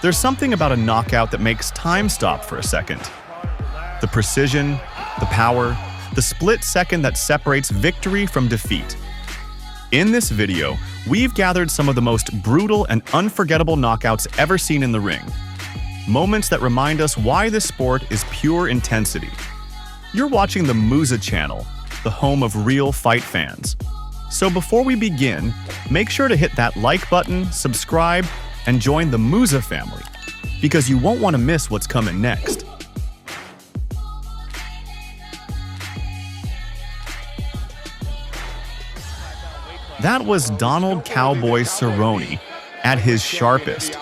There's something about a knockout that makes time stop for a second. The precision, the power, the split second that separates victory from defeat. In this video, we've gathered some of the most brutal and unforgettable knockouts ever seen in the ring. Moments that remind us why this sport is pure intensity. You're watching the Musa channel, the home of real fight fans. So before we begin, make sure to hit that like button, subscribe, and join the Musa family, because you won't want to miss what's coming next. That was Donald Cowboy Cerrone at his sharpest.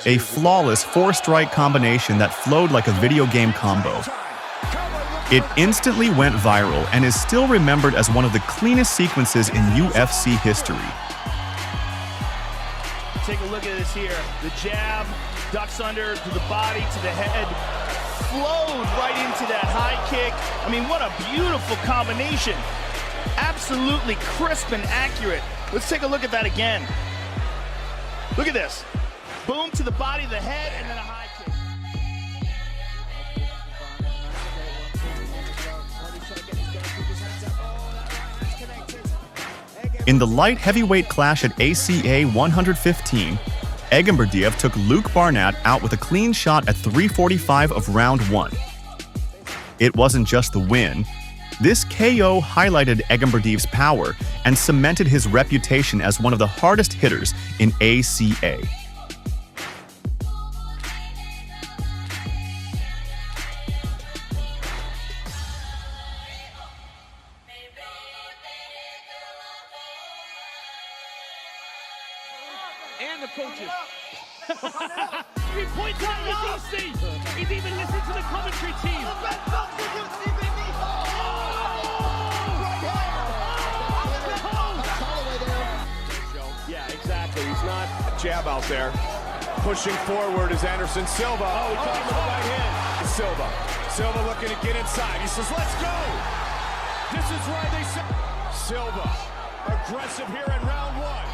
A flawless four-strike combination that flowed like a video game combo. It instantly went viral and is still remembered as one of the cleanest sequences in UFC history. Take a look at this here. The jab, ducks under to the body, to the head, flowed right into that high kick. I mean, what a beautiful combination. Absolutely crisp and accurate. Let's take a look at that again. Look at this. Boom to the body, the head, and then a high kick. In the light heavyweight clash at ACA 115, Egamberdiev took Luke Barnett out with a clean shot at 3:45 of round 1. It wasn't just the win. This KO highlighted Egamberdiev's power and cemented his reputation as one of the hardest hitters in ACA. And the coaches. He points out the DC. He's even listened to the commentary team. Yeah, exactly. He's not a jab out there. Pushing forward is Anderson Silva. Oh, he caught him with the right hand. Silva looking to get inside. He says, let's go. This is why they say Silva aggressive here in round 1.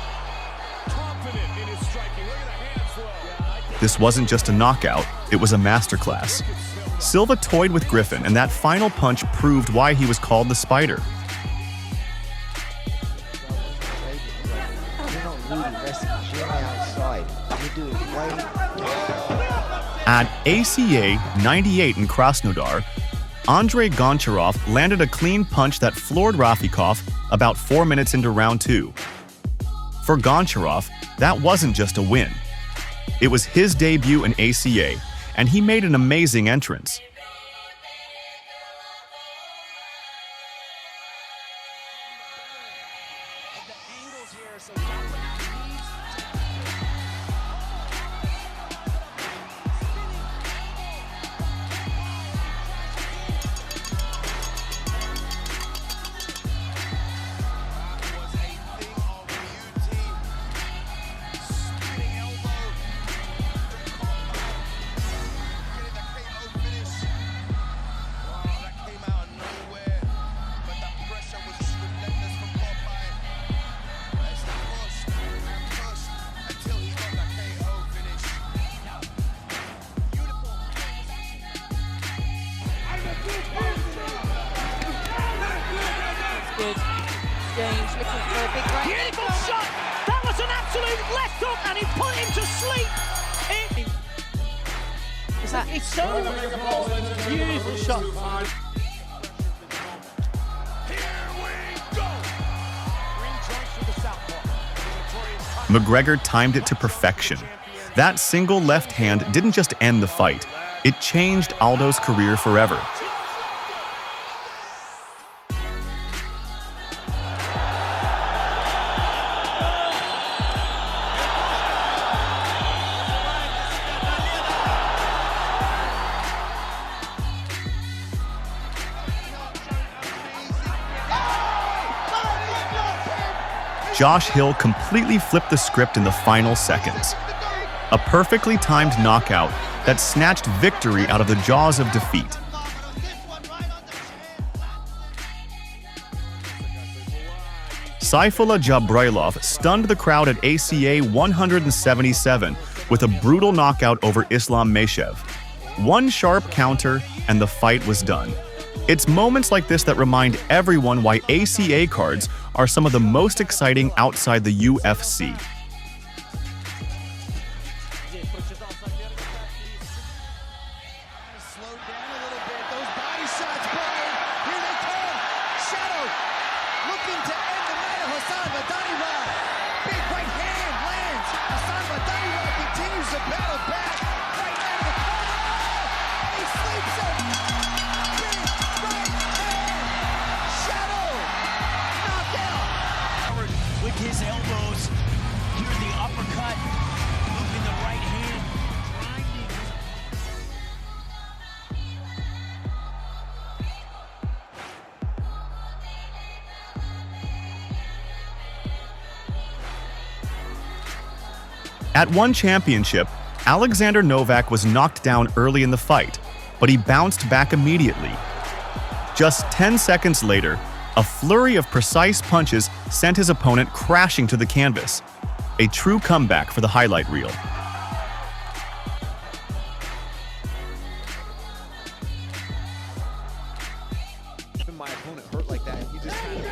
Confident in his striking. Look at the hands flow. This wasn't just a knockout, it was a masterclass. Silva toyed with Griffin, and that final punch proved why he was called the Spider. At ACA 98 in Krasnodar, Andrei Goncharov landed a clean punch that floored Rafikov about 4 minutes into round 2. For Goncharov, that wasn't just a win. It was his debut in ACA, and he made an amazing entrance. James looking for a big right. Beautiful shot! That was an absolute left hook, and he put him to sleep. Is that It's so beautiful shot. McGregor timed it to perfection. That single left hand didn't just end the fight, it changed Aldo's career forever. Josh Hill completely flipped the script in the final seconds. A perfectly timed knockout that snatched victory out of the jaws of defeat. Saifullah Jabrailov stunned the crowd at ACA 177 with a brutal knockout over Islam Makhachev. One sharp counter, and the fight was done. It's moments like this that remind everyone why ACA cards are some of the most exciting outside the UFC. With his elbows, here's the uppercut, looping the right hand, grinding. At one championship, Alexander Novak was knocked down early in the fight, but he bounced back immediately. Just 10 seconds later, a flurry of precise punches sent his opponent crashing to the canvas. A true comeback for the highlight reel. My opponent hurt like that. He just kind of...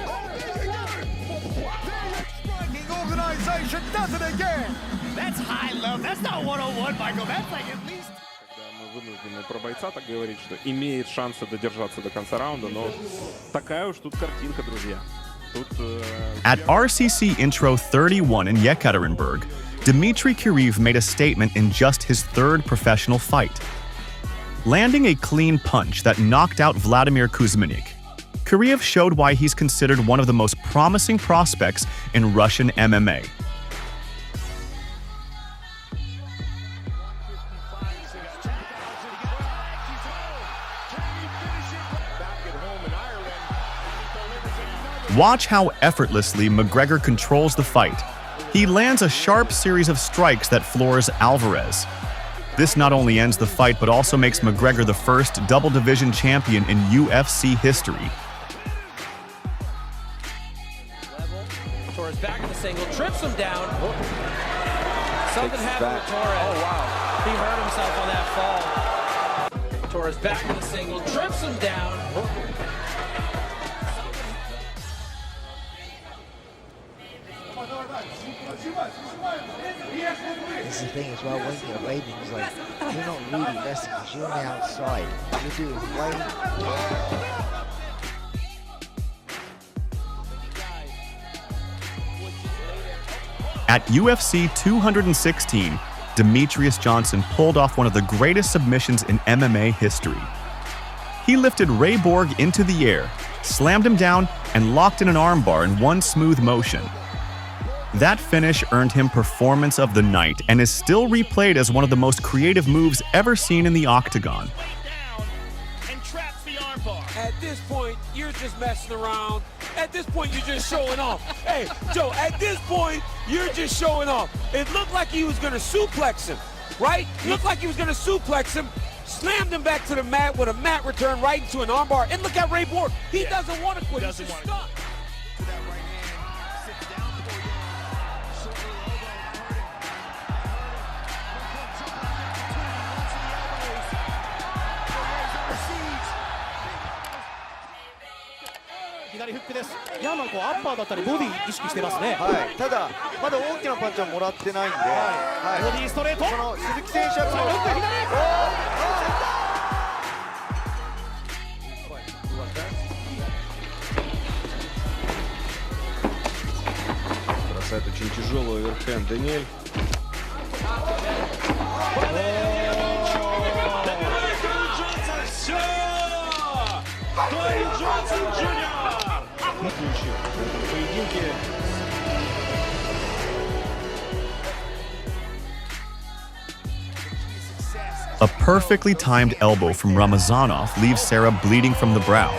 Striking organization does it again. That's high love. That's not 101, Michael. That's like at least... Мы вынуждены про бойца так говорить, что имеет шансы додержаться до конца раунда, но такая уж тут картинка, друзья. At RCC Intro 31 in Yekaterinburg, Dmitry Kiriev made a statement in just his third professional fight. Landing a clean punch that knocked out Vladimir Kuzminik, Kiriev showed why he's considered one of the most promising prospects in Russian MMA. Watch how effortlessly McGregor controls the fight. He lands a sharp series of strikes that floors Alvarez. This not only ends the fight, but also makes McGregor the first double division champion in UFC history. Torres back in the single, trips him down. Something happened with Torres. Oh, wow. He hurt himself on that fall. Torres back in the single, trips him down. This is the thing as well, when you're waiting, it's like, you're not really resting, because you're on the outside. You're doing way... At UFC 216, Demetrius Johnson pulled off one of the greatest submissions in MMA history. He lifted Ray Borg into the air, slammed him down, and locked in an armbar in one smooth motion. That finish earned him Performance of the Night and is still replayed as one of the most creative moves ever seen in the octagon. And traps the armbar. At this point, you're just messing around. At this point, you're just showing off. Hey, Joe, at this point, you're just showing off. It looked like he was going to suplex him, right? It looked like he was going to suplex him, slammed him back to the mat with a mat return right into an armbar. And look at Ray Borg. He doesn't want to quit. He's just stuck.左フックです。ヤーマンアッパーだったりボディ意識してますね。はい。ただまだ大きなパンチはもらってないんで、はい。ボディストレート。その鈴木選手はフック左。Бросает очень тяжелый оверхенд Даниэль. A perfectly timed elbow from Ramazanov leaves Serra bleeding from the brow,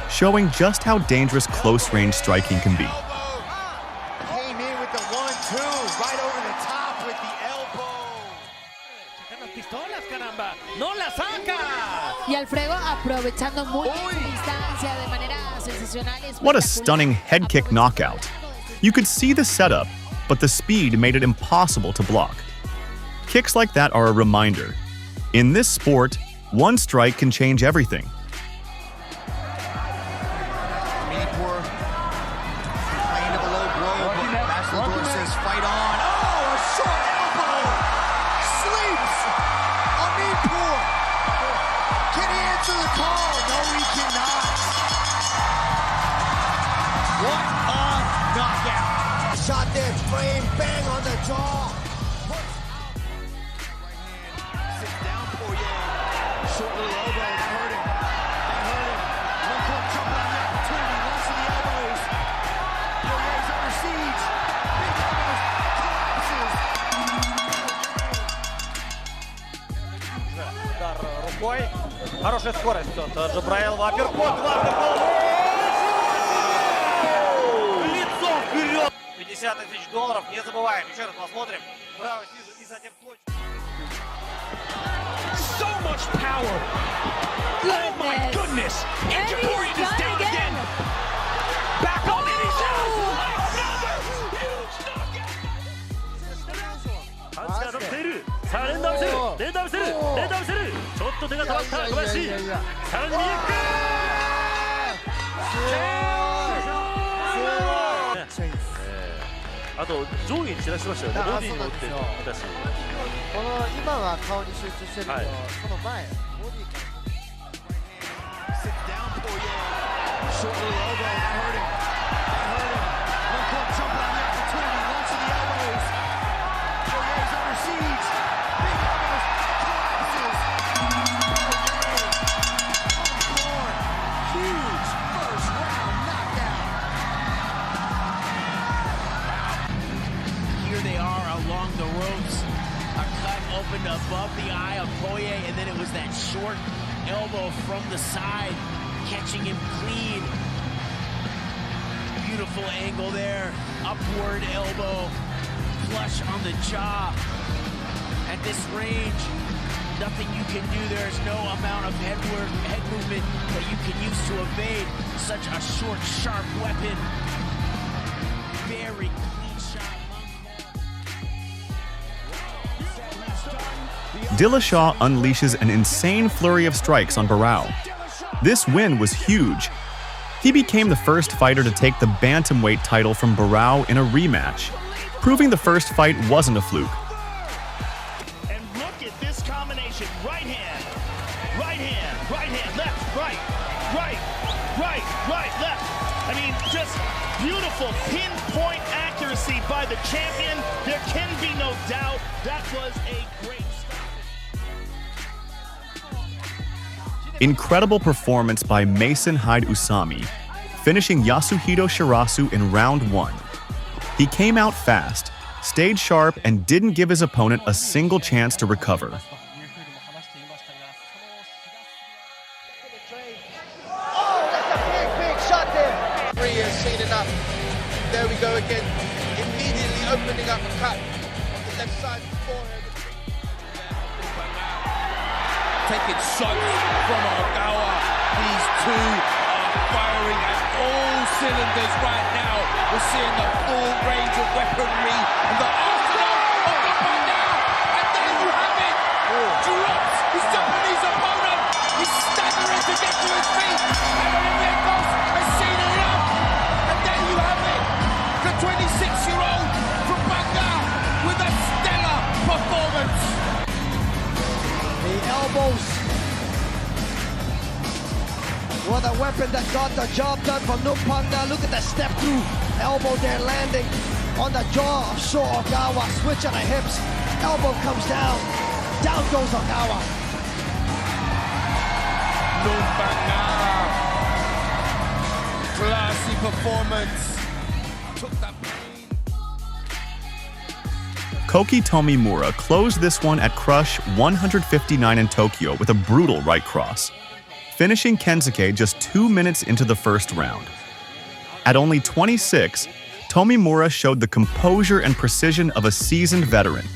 showing just how dangerous close-range striking can be. Came in with the 1-2, right over the top with the elbow. Y Alfredo aprovechando muy bien su distancia de manera sensacional. What a stunning head kick knockout. You could see the setup, but the speed made it impossible to block. Kicks like that are a reminder. In this sport, one strike can change everything. Shot there, frame, bang on the jaw. Sits down, Poirier. Short little elbow, that hurt him. That hurt him. One point jump on the opportunity, lost to the elbows. Poirier's under siege. Big elbows, collapses. Удар рукой. Хорошая скорость от Джабраилова. Апперкот, главный голову. Лицом вперед. $50 000. Не забываем. Еще раз посмотрим. Право снизу и затем точно. So much power. Oh my goodness. And Poirier is down again. Back on and he's out. Another huge knockout. パンチが当たっている。さあ連打を見せる。連打を見せる。連打を見せる。ちょっと手が止まった小林。さらに右行く。あと上下に散らしましたよね。ボディに乗ってたし。この今は顔に集中してるけど、その前ボディから。Sits down, Poirier. Short little elbow, that hurt him. That hurt him. One point jump on the opportunity, launch to the elbows. Poirier's under siege. Big elbows, collapses. Poirier on the floor. Huge first round knockout. Here they are along the ropes. A cut opened above the eye of Poirier, and then it was that short elbow from the side, catching him clean. Beautiful angle there. Upward elbow, flush on the jaw. At this range, nothing you can do. There's no amount of head movement that you can use to evade such a short, sharp weapon. Very clean shot. Dillashaw unleashes an insane flurry of strikes on Barao. This win was huge. He became the first fighter to take the bantamweight title from Barao in a rematch, proving the first fight wasn't a fluke. And look at this combination. Right hand, left, right, left. I mean, just beautiful pinpoint accuracy by the champion. There can be no doubt that was a great stop. Incredible performance by Mason Hyde Usami, finishing Yasuhito Shirasu in round 1. He came out fast, stayed sharp, and didn't give his opponent a single chance to recover. Oh, that's a big shot there. 3 years seen enough. There we go again. Immediately opening up a cut on the left side of the forehead. Taking shots from Ogawa. These two are firing at all cylinders right now. We're seeing the full range of weaponry and the arsenal of the fighter. And there you have it. Drops his Japanese opponent. He's staggering to get to his feet. And Olivier Goss has seen enough. And there you have it. The 26-year-old from Banga with a stellar performance. The elbows. What a weapon that got the job done from Nupanga. Look at the step through elbow there landing on the jaw of Sho Ogawa. Switch on the hips. Elbow comes down. Down goes Ogawa. Nupanga. Classy performance. Took that pain. Koki Tomimura closed this one at Crush 159 in Tokyo with a brutal right cross, finishing Kensuke just 2 minutes into the first round. At only 26, Tomimura showed the composure and precision of a seasoned veteran.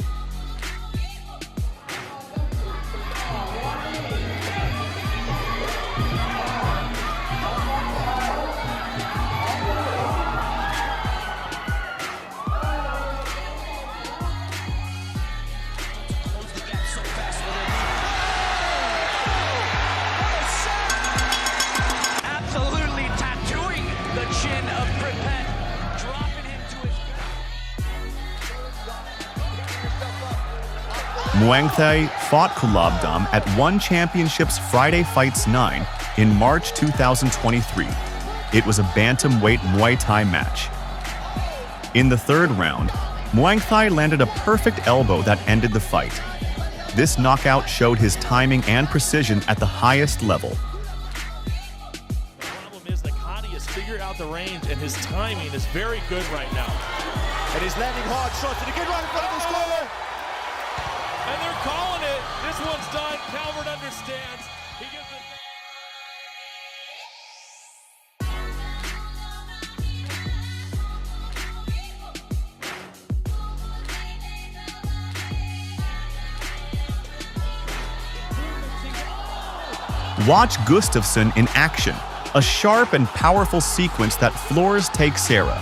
Muang Thai fought Kulabdam at One Championships Friday Fights 9 in March 2023. It was a bantamweight Muay Thai match. In the third round, Muang Thai landed a perfect elbow that ended the fight. This knockout showed his timing and precision at the highest level. The problem is that Connie has figured out the range, and his timing is very good right now. And he's landing hard shots, and again right in front of his corner. And they're calling it. This one's done. Calvert understands. He gives it. Watch Gustafsson in action, a sharp and powerful sequence that floors Teixeira.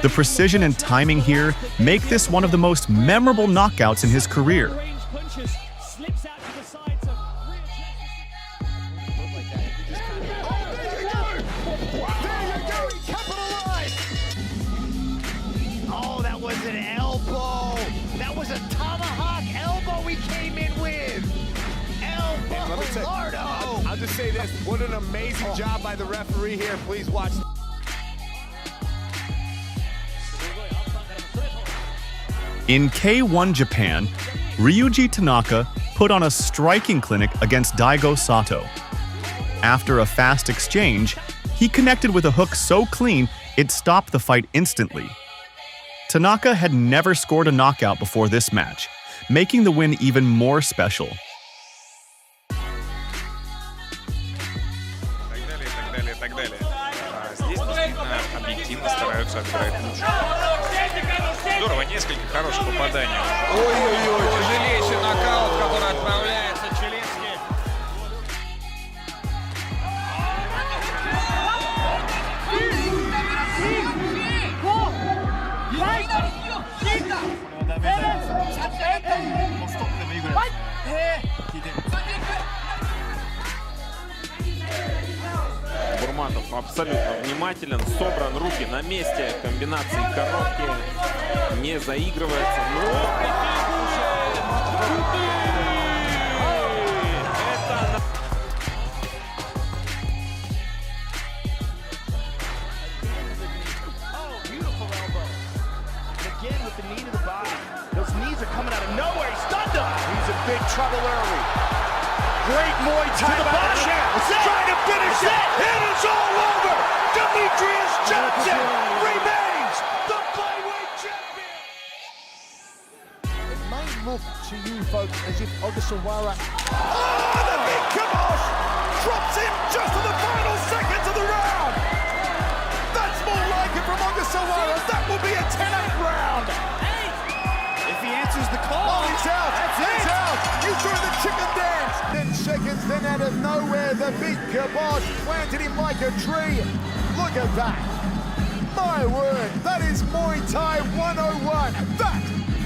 The precision and timing here make this one of the most memorable knockouts in his career. Oh, that was an elbow. That was a tomahawk elbow he came in with. Elbow, Lardo. I'll just say this. What an amazing job by the referee here. Please watch. In K1 Japan, Ryuji Tanaka put on a striking clinic against Daigo Sato. After a fast exchange, he connected with a hook so clean it stopped the fight instantly. Tanaka had never scored a knockout before this match, making the win even more special. Здесь действительно объективно стараются отбирать лучше. Здорово, несколько хороших попаданий. Ой-ой-ой, тяжелейший нокаут, который отправляется Челинский. Бурматов абсолютно внимателен, собран, руки на месте, комбинации короткие, не заигрывается. Again with the knee to the body. Those knees are coming out of nowhere. He stunned him. He's in big trouble early. Great Muay Thai body. Trying to finish it. It is all over. Demetrius Johnson remains the flyweight champion. It may look to you folks as if Ogasawara. Oh, the big kibosh drops him just in the final seconds of the round. That's more like it from Ogasawara. That will be a 10-8 round. If he answers the call, oh, he's out. He's out. He's doing the chicken dance. 10 seconds, then out of nowhere, the big kibosh planted him like a tree. Look at that. My word, that is Muay Thai 101. That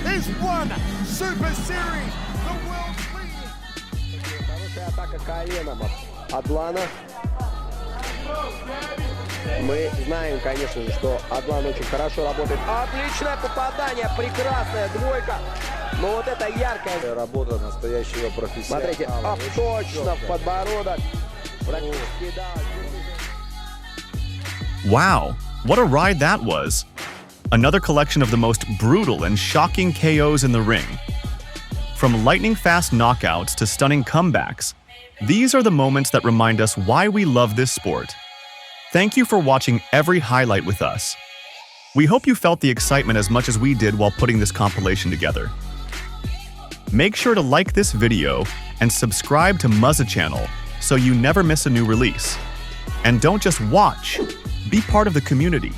is one Super Series. The world's leading. Хорошая атака коленом от Адлана. Мы знаем, конечно же, что Адлан очень хорошо работает. Отличное попадание, прекрасная двойка. Но вот это яркая работа настоящего профессионала. Смотрите, точно в подбородок. Wow, what a ride that was! Another collection of the most brutal and shocking KOs in the ring. From lightning-fast knockouts to stunning comebacks, these are the moments that remind us why we love this sport. Thank you for watching every highlight with us. We hope you felt the excitement as much as we did while putting this compilation together. Make sure to like this video and subscribe to Muzza channel so you never miss a new release. And don't just watch, be part of the community.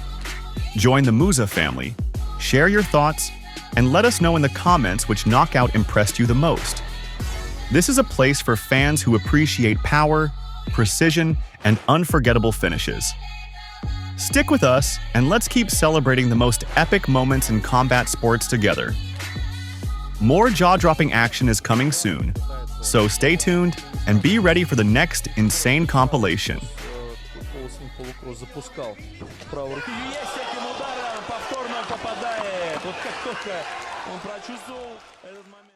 Join the Muzza family, share your thoughts, and let us know in the comments which knockout impressed you the most. This is a place for fans who appreciate power, precision, and unforgettable finishes. Stick with us, and let's keep celebrating the most epic moments in combat sports together. More jaw-dropping action is coming soon, so stay tuned and be ready for the next insane compilation. Запускал правой руки. Есть этим ударом, повторно попадает. Вот как только он прочувствовал этот момент.